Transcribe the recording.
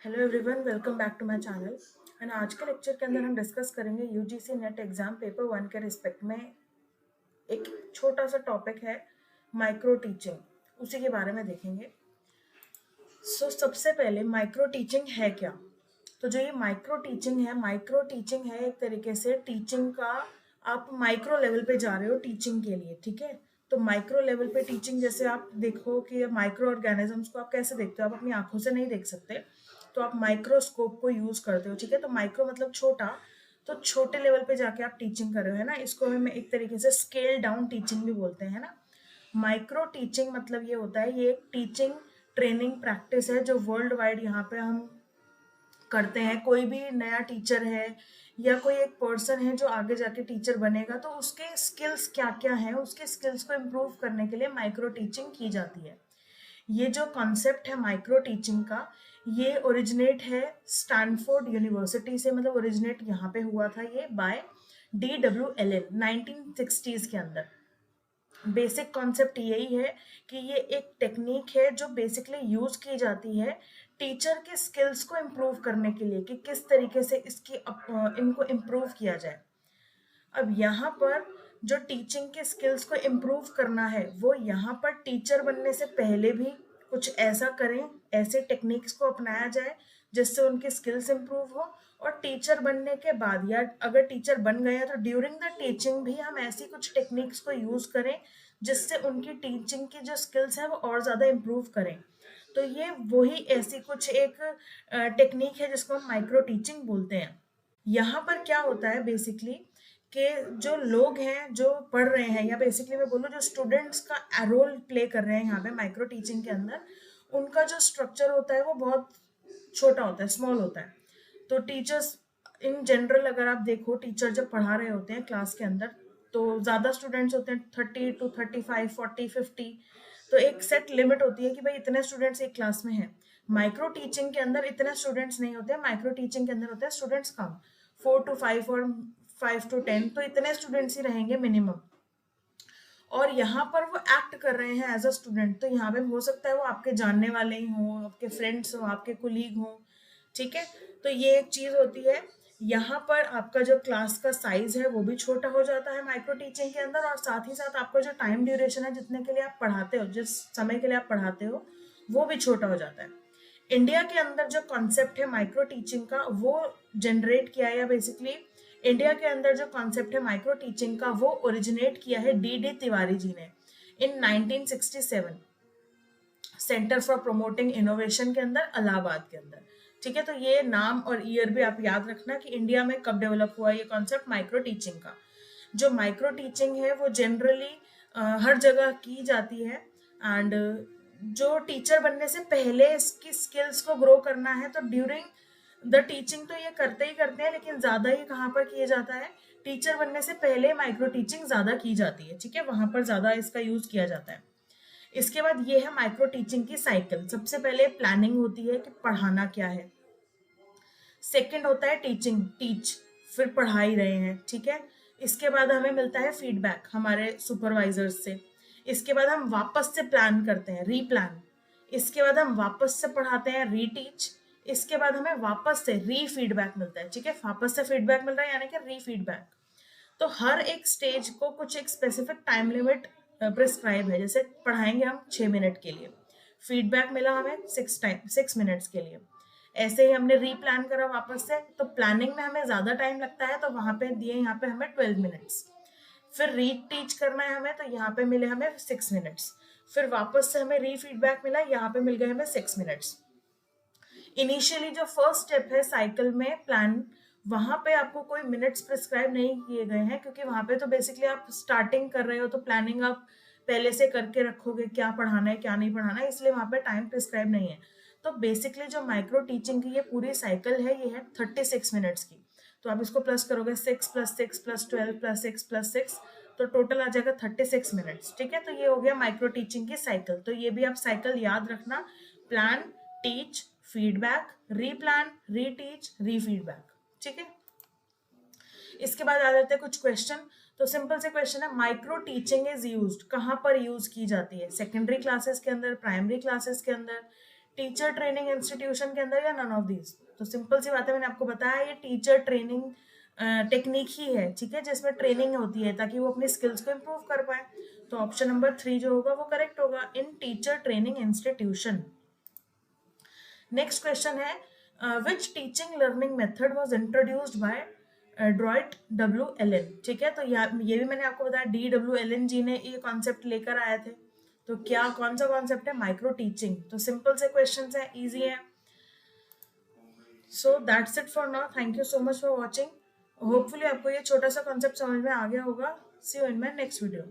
Hello everyone, welcome back to my channel. And आज के lecture के अंदर हम डिस्कस करेंगे यूजीसी नेट एग्जाम पेपर 1 के रिस्पेक्ट में एक छोटा सा टॉपिक है माइक्रो टीचिंग, उसी के बारे में देखेंगे। सबसे पहले माइक्रो टीचिंग है क्या? तो जो ये माइक्रो टीचिंग है एक तरीके से टीचिंग का आप माइक्रो लेवल पे जा रहे हो टीचिंग के लिए, ठीक है। तो माइक्रो लेवल पे टीचिंग, जैसे आप देखो कि माइक्रो ऑर्गेनिजम्स को आप कैसे देखते हो, आप अपनी आंखों से नहीं देख सकते, तो आप माइक्रोस्कोप को यूज करते हो, ठीक है। तो माइक्रो मतलब छोटा, तो छोटे लेवल पे जाके आप टीचिंग कर रहे हो, है ना। इसको हम एक तरीके से स्केल डाउन टीचिंग भी बोलते हैं ना। माइक्रो टीचिंग मतलब ये होता है, ये एक टीचिंग ट्रेनिंग प्रैक्टिस है जो वर्ल्ड वाइड यहाँ पे हम करते हैं। कोई भी नया टीचर है या कोई एक पर्सन है जो आगे जाके टीचर बनेगा, तो उसके स्किल्स क्या क्या हैं, उसके स्किल्स को इम्प्रूव करने के लिए माइक्रो टीचिंग की जाती है। ये जो कॉन्सेप्ट है माइक्रो टीचिंग का, ये ओरिजिनेट है स्टैनफोर्ड यूनिवर्सिटी से, मतलब ओरिजिनेट यहाँ पे हुआ था ये बाय DWLN 1960s के अंदर। बेसिक कॉन्सेप्ट यही है कि ये एक टेक्निक है जो बेसिकली यूज की जाती है टीचर के स्किल्स को इम्प्रूव करने के लिए, कि किस तरीके से इनको इम्प्रूव किया जाए। अब यहाँ पर जो टीचिंग के स्किल्स को इम्प्रूव करना है, वो यहाँ पर टीचर बनने से पहले भी कुछ ऐसा करें, ऐसे टेक्निक्स को अपनाया जाए जिससे उनकी स्किल्स इम्प्रूव हो। और टीचर बनने के बाद या अगर टीचर बन गए हैं तो ड्यूरिंग द टेचिंग भी हम ऐसी कुछ टेक्निक्स को यूज करें जिससे उनकी टीचिंग की जो स्किल्स है वो और ज़्यादा इम्प्रूव करें। तो ये वही ऐसी कुछ एक टेक्निक है जिसको हम माइक्रो टीचिंग बोलते हैं। यहाँ पर क्या होता है बेसिकली, कि जो लोग हैं जो पढ़ रहे हैं, या बेसिकली मैं बोलूँ जो स्टूडेंट्स का रोल प्ले कर रहे हैं यहाँ पे माइक्रो टीचिंग के अंदर, उनका जो स्ट्रक्चर होता है वो बहुत छोटा होता है, स्मॉल होता है। तो टीचर्स इन जनरल अगर आप देखो, टीचर जब पढ़ा रहे होते हैं क्लास के अंदर, तो ज़्यादा स्टूडेंट्स होते हैं, 30 to 35 40 50। तो एक सेट लिमिट होती है कि भाई इतने स्टूडेंट्स एक क्लास में हैं। माइक्रो टीचिंग के अंदर इतने स्टूडेंट्स नहीं होते हैं, माइक्रो टीचिंग के अंदर होते हैं स्टूडेंट्स कम, 4 to 5 और 5 to 10, तो इतने स्टूडेंट्स ही रहेंगे मिनिमम। और यहाँ पर वो एक्ट कर रहे हैं एज अ स्टूडेंट, तो यहाँ पे हो सकता है वो आपके जानने वाले ही हों, आपके फ्रेंड्स हों, आपके कुलीग हों, ठीक है। तो ये एक चीज होती है। यहाँ पर आपका जो क्लास का साइज है वो भी छोटा हो जाता है माइक्रो टीचिंग के अंदर, और साथ ही साथ आपका जो टाइम ड्यूरेशन है, जितने के लिए आप पढ़ाते हो, जिस समय के लिए आप पढ़ाते हो, वो भी छोटा हो जाता है। इंडिया के अंदर जो कॉन्सेप्ट है माइक्रो टीचिंग का, वो जनरेट किया है, या बेसिकली इंडिया के अंदर जो कॉन्सेप्ट है माइक्रो टीचिंग का, वो ओरिजिनेट किया है डी तिवारी जी ने इन 1967, सेंटर फॉर प्रमोटिंग इनोवेशन के अंदर, इलाहाबाद के अंदर, ठीक है। तो ये नाम और ईयर भी आप याद रखना कि इंडिया में कब डेवलप हुआ ये कॉन्सेप्ट माइक्रो टीचिंग का। जो माइक्रो टीचिंग है वो जनरली हर जगह की जाती है। एंड जो टीचर बनने से पहले इसकी स्किल्स को ग्रो करना है, तो ड्यूरिंग द टीचिंग तो ये करते ही करते हैं, लेकिन ज्यादा ही कहाँ पर किया जाता है, टीचर बनने से पहले माइक्रो टीचिंग ज्यादा की जाती है, ठीक है, वहां पर ज्यादा इसका यूज किया जाता है। इसके बाद ये है माइक्रो टीचिंग की साइकिल। सबसे पहले प्लानिंग होती है कि पढ़ाना क्या है, सेकंड होता है टीचिंग, टीच, फिर पढ़ा ही रहे हैं, ठीक है। इसके बाद हमें मिलता है फीडबैक हमारे सुपरवाइजर्स से। इसके बाद हम वापस से प्लान करते हैं, रीप्लान। इसके बाद हम वापस से पढ़ाते हैं, रीटीच। इसके बाद हमें वापस से री फीडबैक मिलता है, ठीक है, वापस से फीडबैक मिल रहा है यानी कि री फीडबैक। तो हर एक स्टेज को कुछ एक स्पेसिफिक टाइम लिमिट प्रिस्क्राइब है। जैसे पढ़ाएंगे हम 6 मिनट के लिए, फीडबैक मिला हमें 6 मिनट्स के लिए। ऐसे ही हमने रीप्लान करा वापस से, तो प्लानिंग में हमें ज्यादा टाइम लगता है, तो वहां पे दिए यहाँ पे हमें 12 मिनट्स। फिर री टीच करना है हमें, तो यहाँ पे मिले हमें 6 मिनट्स। फिर वापस से हमें री फीडबैक मिला, यहाँ पे मिल गए हमें 6 मिनट्स। इनिशियली जो फर्स्ट स्टेप है साइकिल में, प्लान, वहां पे आपको कोई मिनट्स प्रिस्क्राइब नहीं किए गए हैं, क्योंकि वहां पे तो बेसिकली आप स्टार्टिंग कर रहे हो, तो प्लानिंग आप पहले से करके रखोगे क्या पढ़ाना है क्या नहीं पढ़ाना है, इसलिए वहां पे टाइम प्रिस्क्राइब नहीं है। तो बेसिकली जो माइक्रो टीचिंग की ये पूरी साइकिल है, ये है 36 मिनट्स की। तो आप इसको प्लस करोगे, 6 + 6 + 12 + 6 + 6, तो टोटल आ जाएगा 36 मिनट्स, ठीक है। तो ये हो गया माइक्रो टीचिंग की साइकिल। तो ये भी आप साइकिल याद रखना, प्लान, टीच, फीडबैक, रीप्लान, रीटीच, रीफीडबैक, ठीक है। इसके बाद आ जाते हैं कुछ क्वेश्चन। तो सिंपल से क्वेश्चन है, माइक्रो टीचिंग इज यूज्ड, कहाँ पर यूज की जाती है? सेकेंडरी क्लासेस के अंदर, प्राइमरी क्लासेस के अंदर, टीचर ट्रेनिंग इंस्टीट्यूशन के अंदर या नन ऑफ दीज? तो सिंपल सी बात है, मैंने आपको बताया ये टीचर ट्रेनिंग टेक्निक ही है, ठीक है, जिसमें ट्रेनिंग होती है ताकि वो अपनी स्किल्स को इम्प्रूव कर पाए। तो ऑप्शन नंबर 3 जो होगा वो करेक्ट होगा, in teacher training institution. Next question है, which teaching learning method was introduced by ड्रॉइट डब्ल्यू एलन? ठीक है, तो ये भी मैंने आपको बताया DWLN जी ने ये कॉन्सेप्ट लेकर आए थे। तो क्या कौन सा कॉन्सेप्ट है? Micro teaching. तो सिंपल से क्वेश्चंस है, इजी है। So that's it for now, thank you so much for watching. Hopefully आपको ये छोटा सा कॉन्सेप्ट समझ में आ गया होगा। See you in my next video.